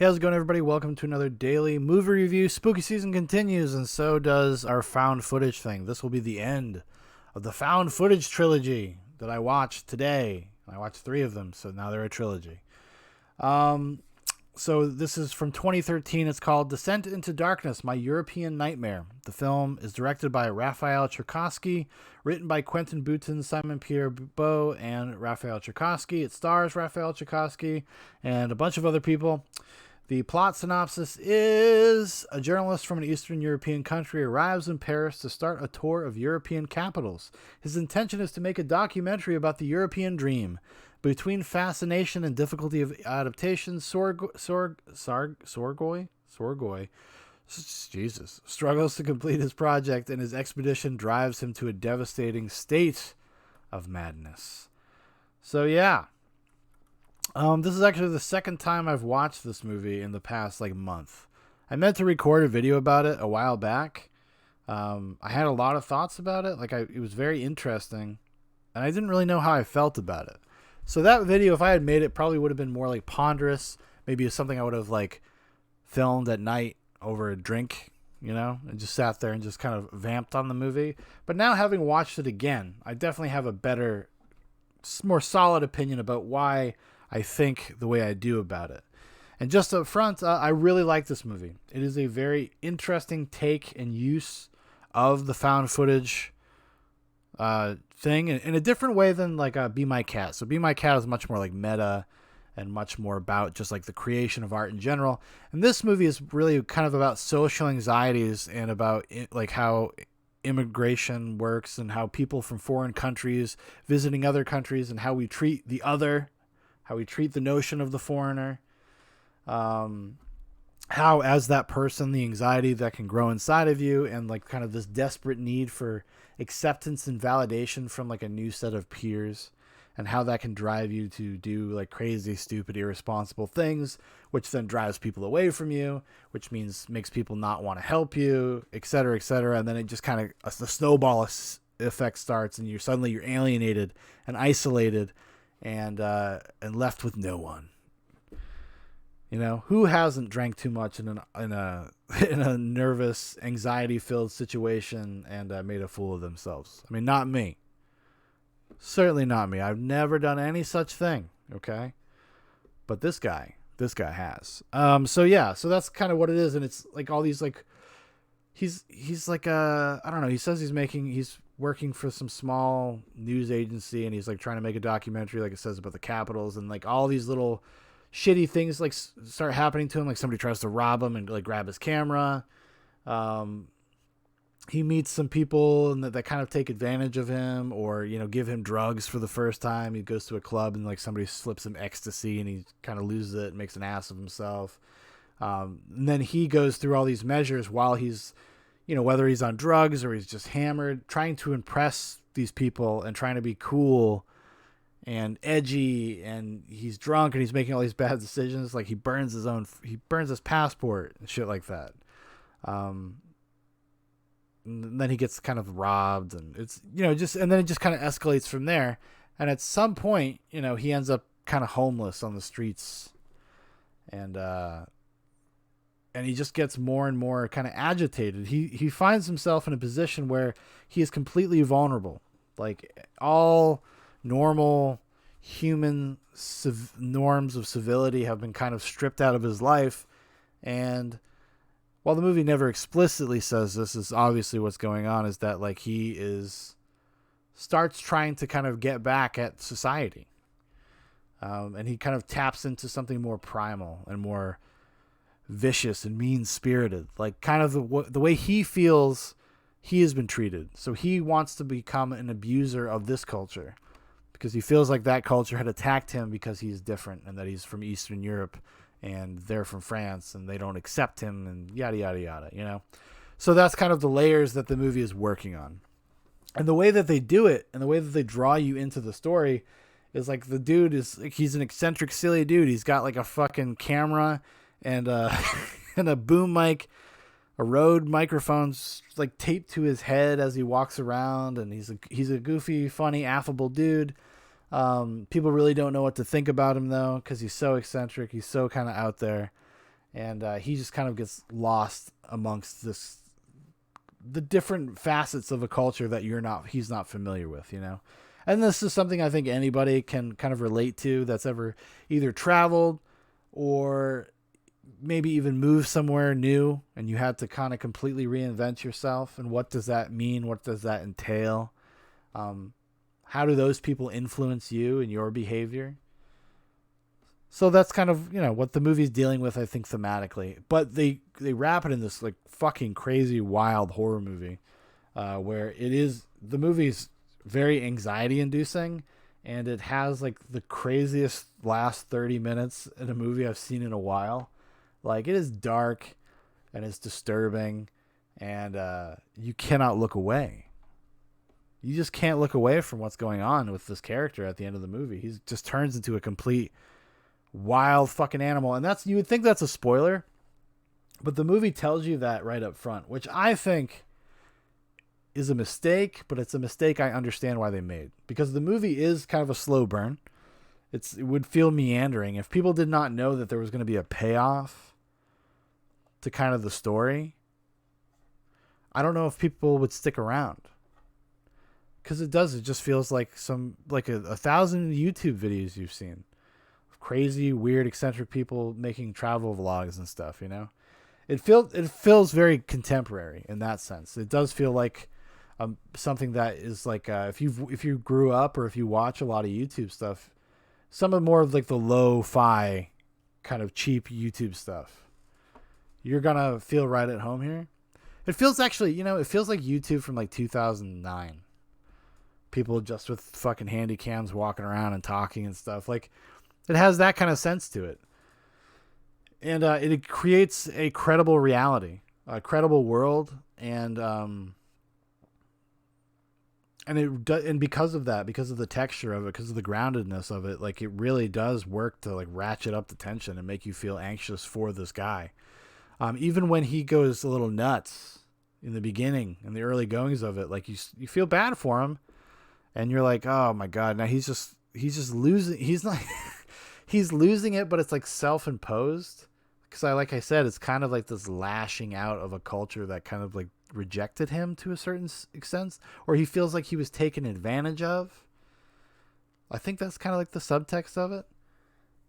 Hey, how's it going, everybody? Welcome to another daily movie review. Spooky season continues, and so does our found footage thing. This will be the end of the found footage trilogy that I watched today. I watched 3 of them, so now they're a trilogy. Um, so this is from 2013. It's called Descent into Darkness, My European Nightmare. The film is directed by Rafaël Cherkaski, written by Quentin Boutin, Simon-Pierre Beau, and Rafaël Cherkaski. It stars Rafaël Cherkaski and a bunch of other people. The plot synopsis is: a journalist from an Eastern European country arrives in Paris to start a tour of European capitals. His intention is to make a documentary about the European dream. Between fascination and difficulty of adaptation, Sorgoy struggles to complete his project, and his expedition drives him to a devastating state of madness. So yeah. This is actually the second time I've watched this movie in the past month. I meant to record a video about it a while back. I had a lot of thoughts about it. It was very interesting, and I didn't really know how I felt about it. So that video, if I had made it, probably would have been more ponderous. Maybe it's something I would have filmed at night over a drink, and just sat there and just kind of vamped on the movie. But now, having watched it again, I definitely have a better, more solid opinion about why I think the way I do about it. And just up front, I really like this movie. It is a very interesting take and use of the found footage thing in a different way than Be My Cat. So Be My Cat is much more meta and much more about just the creation of art in general. And this movie is really kind of about social anxieties and about how immigration works and how people from foreign countries visiting other countries and how we treat the other, how we treat the notion of the foreigner, how as that person, the anxiety that can grow inside of you, and kind of this desperate need for acceptance and validation from a new set of peers, and how that can drive you to do crazy, stupid, irresponsible things, which then drives people away from you, which makes people not want to help you, et cetera, et cetera. And then it just kind of, the snowball effect starts, and you're alienated and isolated, and left with no one. Who hasn't drank too much in a nervous, anxiety-filled situation and made a fool of themselves? I mean, not me. Certainly not me. I've never done any such thing. Okay, but this guy has. So that's kind of what it is, and it's all these he's I don't know. He says he's working for some small news agency, and he's trying to make a documentary, it says, about the capitals, and all these little shitty things start happening to him. Somebody tries to rob him and grab his camera. He meets some people and that kind of take advantage of him, or give him drugs for the first time. He goes to a club and somebody slips him ecstasy, and he kind of loses it and makes an ass of himself. And then he goes through all these measures while he's, whether he's on drugs or he's just hammered, trying to impress these people and trying to be cool and edgy, and he's drunk and he's making all these bad decisions. He burns his passport and shit like that. And then he gets kind of robbed, and it's, and then it just kind of escalates from there. And at some point, he ends up kind of homeless on the streets, and he just gets more and more kind of agitated. He finds himself in a position where he is completely vulnerable. All normal human norms of civility have been kind of stripped out of his life. And while the movie never explicitly says this, is obviously what's going on, is that he starts trying to kind of get back at society. And he kind of taps into something more primal and more vicious and mean-spirited, kind of the way he feels he has been treated. So he wants to become an abuser of this culture, because he feels like that culture had attacked him because he's different, and that he's from Eastern Europe and they're from France and they don't accept him, and yada, yada, yada, So that's kind of the layers that the movie is working on. And the way that they do it, and the way that they draw you into the story, is the dude he's an eccentric, silly dude. He's got a fucking camera and and a boom mic, a Rode microphone taped to his head as he walks around, and he's a goofy, funny, affable dude. People really don't know what to think about him, though, because he's so eccentric. He's so kind of out there. and he just kind of gets lost amongst the different facets of a culture that he's not familiar with, you know. And this is something I think anybody can kind of relate to that's ever either traveled or maybe even moved somewhere new, and you had to kind of completely reinvent yourself. And what does that mean? What does that entail? How do those people influence you and your behavior? So that's kind of, you know, what the movie's dealing with, I think, thematically. But they wrap it in this like fucking crazy, wild horror movie, where the movie's very anxiety inducing, and it has like the craziest last 30 minutes in a movie I've seen in a while. Like, it is dark and it's disturbing, and you cannot look away. You just can't look away from what's going on with this character at the end of the movie. He just turns into a complete wild fucking animal. And you would think that's a spoiler, but the movie tells you that right up front, which I think is a mistake, but it's a mistake I understand why they made, because the movie is kind of a slow burn. It would feel meandering if people did not know that there was going to be a payoff to kind of the story. I don't know if people would stick around, because it just feels like a 1,000 YouTube videos you've seen of crazy, weird, eccentric people making travel vlogs and stuff, you know. It feels very contemporary in that sense. It does feel like something that is like, if you grew up or if you watch a lot of YouTube stuff, some of more of like the lo-fi kind of cheap YouTube stuff, you're gonna feel right at home here. It feels actually, you know, it feels like YouTube from like 2009. People just with fucking handy cams walking around and talking and stuff. Like, it has that kind of sense to it. And it creates a credible reality, a credible world, and because of that, because of the texture of it, because of the groundedness of it, like, it really does work to like ratchet up the tension and make you feel anxious for this guy. Even when he goes a little nuts in the beginning, in the early goings of it, like, you feel bad for him, and you're like, oh my god, now he's just losing. He's not. He's losing it, but it's like self-imposed. Because like I said, it's kind of like this lashing out of a culture that kind of like rejected him to a certain extent, or he feels like he was taken advantage of. I think that's kind of like the subtext of it.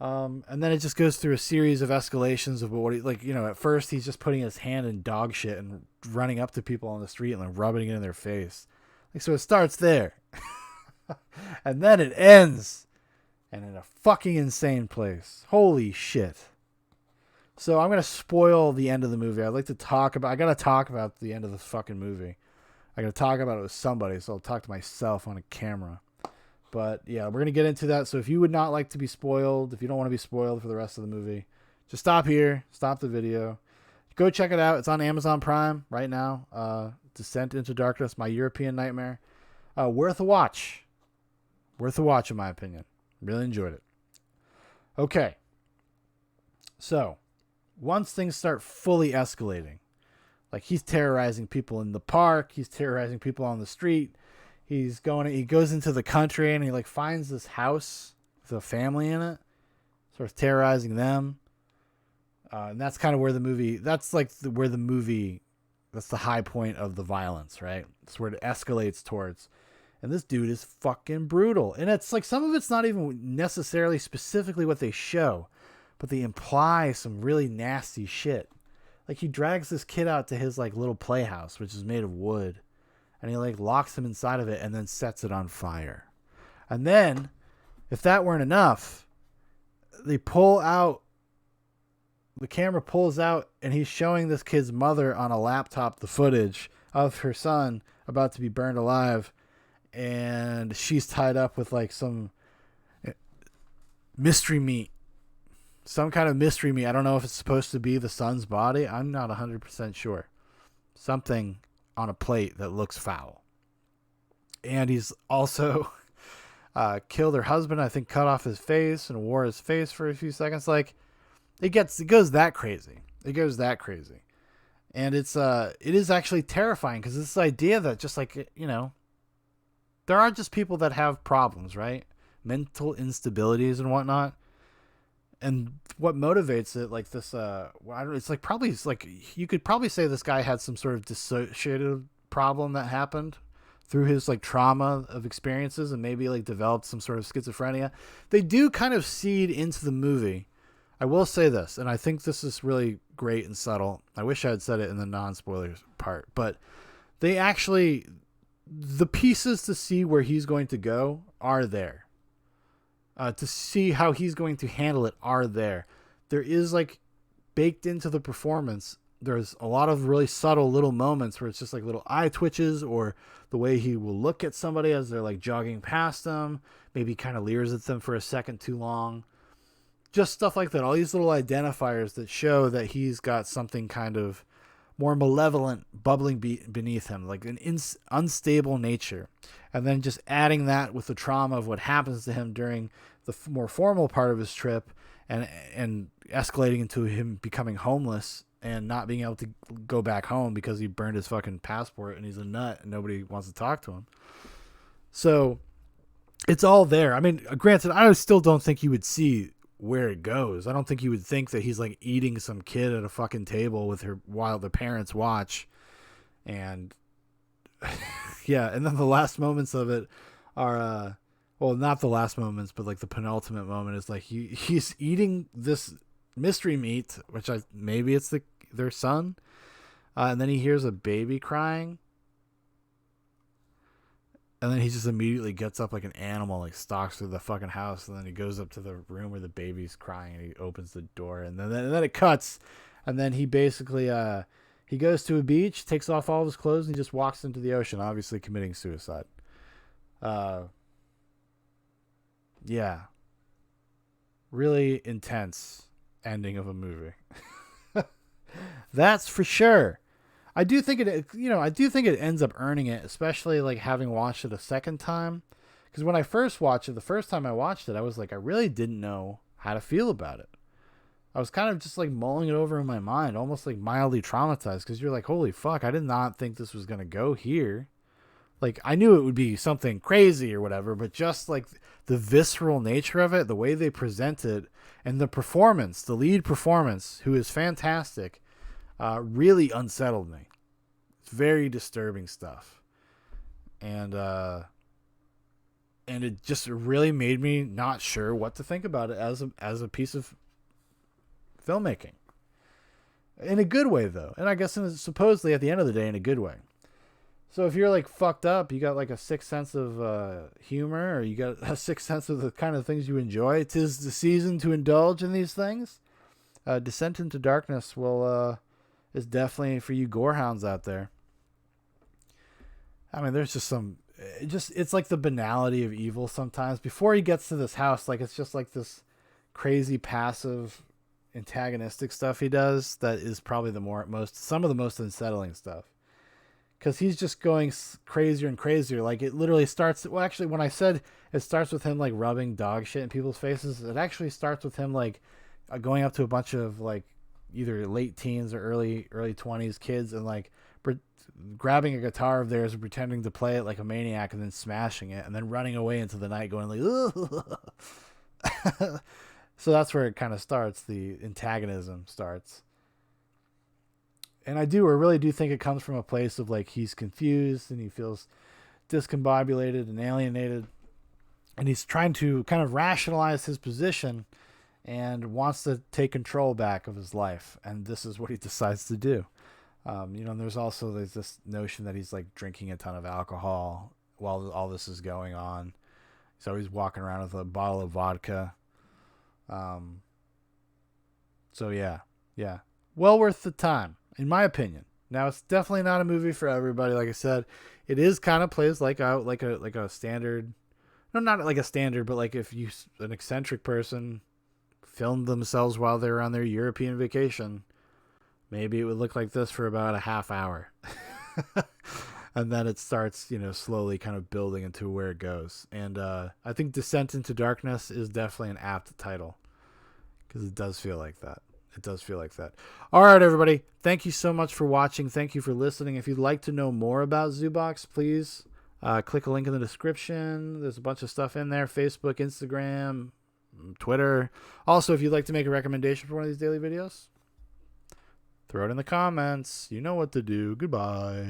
And then it just goes through a series of escalations of what he, like, you know, at first he's just putting his hand in dog shit and running up to people on the street and like rubbing it in their face. Like, so it starts there. And then it ends, and in a fucking insane place. Holy shit. So I'm going to spoil the end of the movie. I got to talk about the end of the fucking movie. I got to talk about it with somebody, so I'll talk to myself on a camera. But yeah, we're going to get into that. So if you would not like to be spoiled, if you don't want to be spoiled for the rest of the movie, just stop here, stop the video. Go check it out. It's on Amazon Prime right now. Descent into Darkness, My European Nightmare. Worth a watch. Worth a watch, in my opinion. Really enjoyed it. Okay. So, once things start fully escalating, like, he's terrorizing people in the park, he's terrorizing people on the street, he goes into the country, and he like finds this house with a family in it, sort of terrorizing them. And that's kind of where the movie, that's the high point of the violence, right? It's where it escalates towards. And this dude is fucking brutal. And it's like, some of it's not even necessarily specifically what they show, but they imply some really nasty shit. Like, he drags this kid out to his like little playhouse, which is made of wood, and he like locks him inside of it and then sets it on fire. And then, if that weren't enough, the camera pulls out, and he's showing this kid's mother on a laptop the footage of her son about to be burned alive, and she's tied up with like some mystery meat. Some kind of mystery meat. I don't know if it's supposed to be the son's body. I'm not 100% sure. Something on a plate that looks foul. And he's also killed her husband, I think, cut off his face and wore his face for a few seconds. Like, it goes that crazy. It goes that crazy. And it is actually terrifying, because this idea that just like, you know, there are just people that have problems, right? Mental instabilities and whatnot. And what motivates it, like this, it's like probably it's like you could probably say this guy had some sort of dissociative problem that happened through his like trauma of experiences, and maybe like developed some sort of schizophrenia. They do kind of seed into the movie. I will say this, and I think this is really great and subtle. I wish I had said it in the non-spoilers part, but they actually, the pieces to see where he's going to go are there. To see how he's going to handle it are there. There is like baked into the performance. There's a lot of really subtle little moments where it's just like little eye twitches, or the way he will look at somebody as they're like jogging past them, maybe kind of leers at them for a second too long. Just stuff like that. All these little identifiers that show that he's got something kind of more malevolent bubbling beneath him, like an unstable nature. And then just adding that with the trauma of what happens to him during the more formal part of his trip, and escalating into him becoming homeless and not being able to go back home because he burned his fucking passport and he's a nut and nobody wants to talk to him. So it's all there. I mean, granted, I still don't think you would see where it goes. I don't think you would think that he's like eating some kid at a fucking table with her while the parents watch. And yeah, and then the last moments of it are well, not the last moments, but like the penultimate moment is like he's eating this mystery meat, which maybe it's their son, and then he hears a baby crying, and then he just immediately gets up like an animal, like stalks through the fucking house, and then he goes up to the room where the baby's crying, and he opens the door, and then it cuts, and then he basically he goes to a beach, takes off all of his clothes, and he just walks into the ocean, obviously committing suicide. Yeah, really intense ending of a movie. That's for sure. I do think it ends up earning it, especially like having watched it a second time. Because when I first watched it, the first time I watched it, I was like, I really didn't know how to feel about it. I was kind of just like mulling it over in my mind, almost like mildly traumatized, because you're like, holy fuck, I did not think this was going to go here. Like, I knew it would be something crazy or whatever, but just like the visceral nature of it, the way they present it, and the performance, the lead performance, who is fantastic, really unsettled me. It's very disturbing stuff. And it just really made me not sure what to think about it as a piece of filmmaking. In a good way, though. And I guess supposedly at the end of the day, in a good way. So if you're like fucked up, you got like a sixth sense of humor, or you got a sixth sense of the kind of things you enjoy, 'tis the season to indulge in these things. Descent into Darkness is definitely for you gorehounds out there. I mean, there's just it's like the banality of evil sometimes. Before he gets to this house, like it's just like this crazy passive antagonistic stuff he does that is probably some of the most unsettling stuff. Because he's just going crazier and crazier. Like, it literally starts... Well, actually, when I said it starts with him, like, rubbing dog shit in people's faces, it actually starts with him, like, going up to a bunch of, like, either late teens or early 20s kids and, like, grabbing a guitar of theirs and pretending to play it like a maniac and then smashing it and then running away into the night going, like... So that's where it kind of starts. The antagonism starts. And I really do think it comes from a place of like he's confused and he feels discombobulated and alienated. And he's trying to kind of rationalize his position and wants to take control back of his life. And this is what he decides to do. And there's this notion that he's like drinking a ton of alcohol while all this is going on. He's always walking around with a bottle of vodka. So yeah. Well worth the time, in my opinion. Now, it's definitely not a movie for everybody. Like I said, it is kind of plays like a standard, no, not like a standard, but like if an eccentric person filmed themselves while they were on their European vacation, maybe it would look like this for about a half hour. And then it starts, slowly kind of building into where it goes. And I think Descent into Darkness is definitely an apt title because it does feel like that. All right, everybody. Thank you so much for watching. Thank you for listening. If you'd like to know more about Zoobox, please click a link in the description. There's a bunch of stuff in there. Facebook, Instagram, Twitter. Also, if you'd like to make a recommendation for one of these daily videos, throw it in the comments. You know what to do. Goodbye.